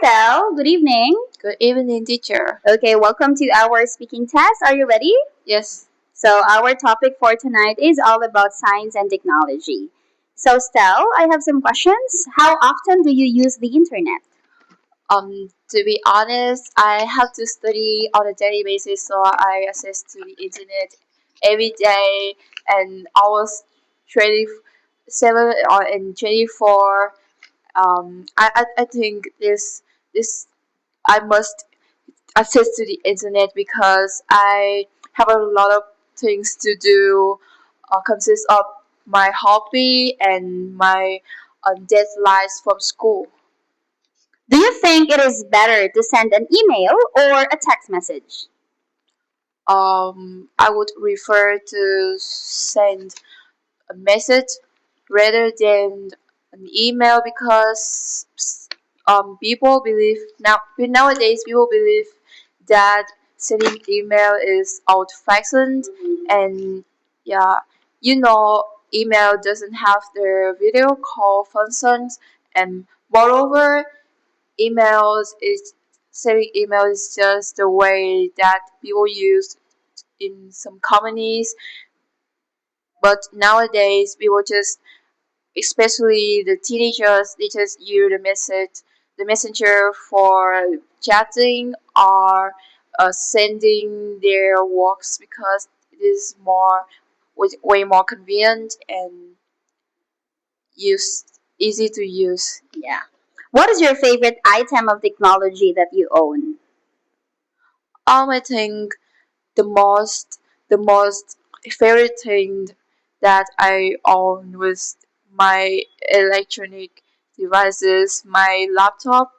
Stel. Good evening. Good evening, teacher. Okay, welcome to our speaking test. Are you ready? Yes. So, our topic for tonight is all about science and technology. So, Stel, I have some questions. How often do you use the internet? To be honest, I have to study on a daily basis, so I access to the internet every day and almost 27 or in 24. I think this I must access to the internet because I have a lot of things to do. Consists of my hobby and my deadlines from school. Do you think it is better to send an email or a text message? I would prefer to send a message rather than an email because people believe nowadays people believe that sending email is old fashioned and yeah, you know, email doesn't have the video call functions, and moreover emails is sending email is just the way that people use in some companies. But nowadays people just, especially the teenagers, they just use the messenger for chatting or sending their works because it is way more convenient and use easy to use. Yeah. What is your favorite item of technology that you own? I think the most favorite thing that I own was my electronic devices, my laptop.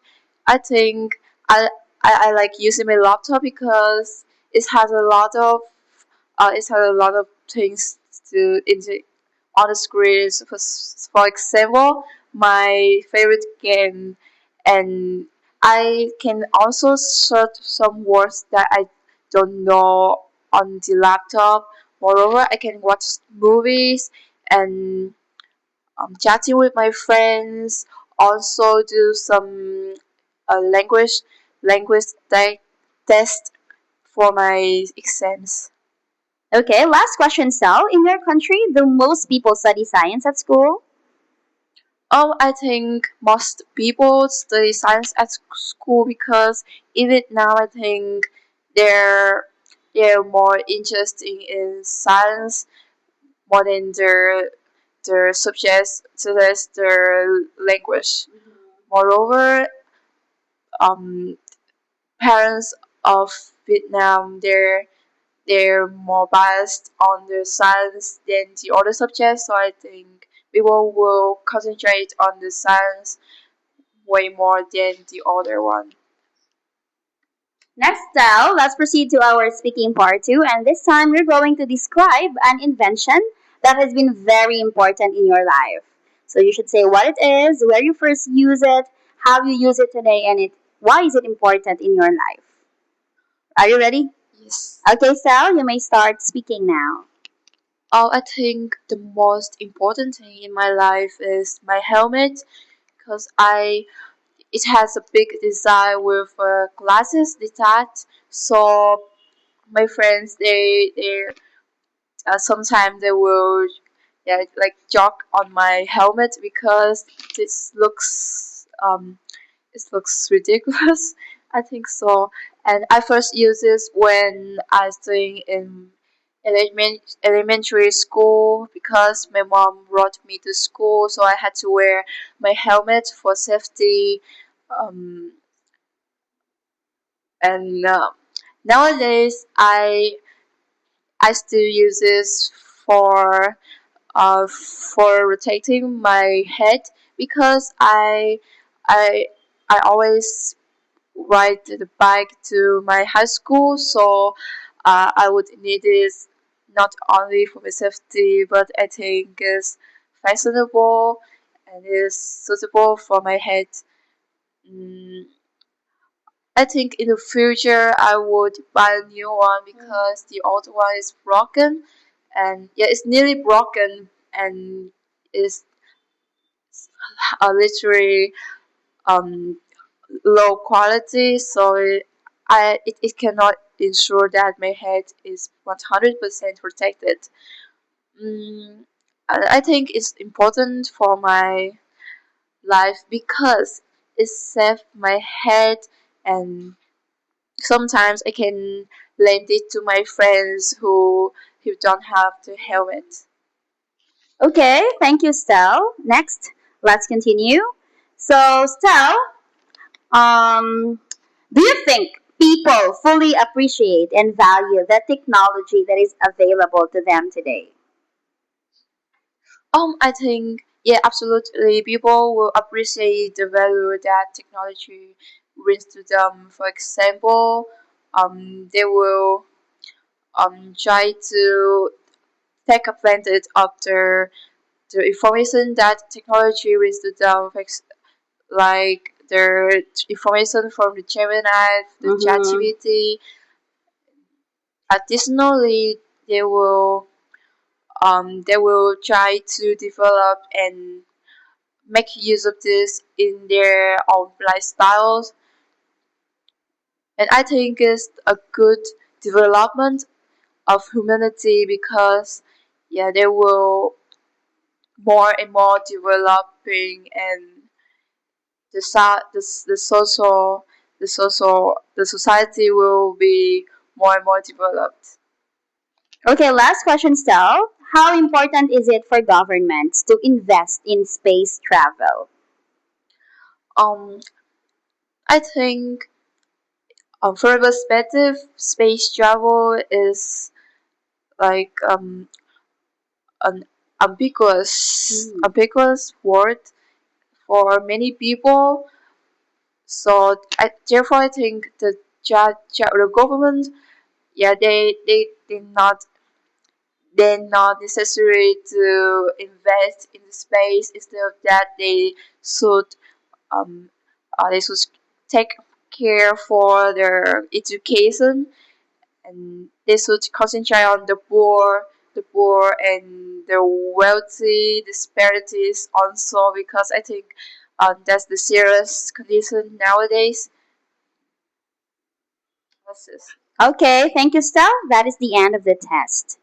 I think I, I like using my laptop because it has a lot of things to into on the screen. For example, my favorite game, and I can also search some words that I don't know on the laptop. Moreover, I can watch movies and chatting with my friends. Also, do some language test for my exams. Okay, last question, Stel. In your country, do most people study science at school? I think most people study science at school because even now I think they're they're more interested in science more than their subjects such as their language. Moreover, um, parents of Vietnam they're more biased on the science than the other subjects, so I think people will concentrate on the science way more than the other one. Next, Stel, let's proceed to our speaking part two, and this time we're going to describe an invention that has been very important in your life. So you should say what it is, where you first use it, how you use it today, and why is it important in your life. Are you ready? Yes. Okay, Stel, you may start speaking now. I think the most important thing in my life is my helmet because I it has a big design with glasses detached. So my friends they sometimes they will like joke on my helmet because this looks it looks ridiculous. I think so. And I first used this when I was studying in elementary school because my mom brought me to school, so I had to wear my helmet for safety. Um, and nowadays, I still use this for rotating my head because I I always ride the bike to my high school, so I would need this not only for my safety, but I think it's fashionable and is suitable for my head. Mm, I think in the future I would buy a new one because the old one is broken, and yeah, it's nearly broken and is literally um low quality, so it cannot ensure that my head is 100% protected. Mm, I think it's important for my life because it saves my head, and sometimes I can lend it to my friends who don't have the helmet. Okay, thank you, Stel. Next, let's continue. So, Stel, do you think people fully appreciate and value the technology that is available to them today? I think yeah, absolutely. People will appreciate the value that technology brings to them. For example, they will try to take advantage of the information that technology brings to them, like their information from the Gemini, the Mm-hmm. ChatGPT. Additionally, they will try to develop and make use of this in their own lifestyles, and I think it's a good development of humanity because yeah, they will more and more developing, and the social the society will be more and more developed. Okay, last question, Stel. How important is it for governments to invest in space travel? um I think from a perspective, space travel is like an Hmm. ambiguous word for many people. So therefore, I think the government, yeah, they're not necessary to invest in the space. Instead of that, should um they should take care for their education, and they should concentrate on the poor and the wealthy disparities also, because I think that's the serious condition nowadays. What's this? Okay, thank you, Stel. That is the end of the test.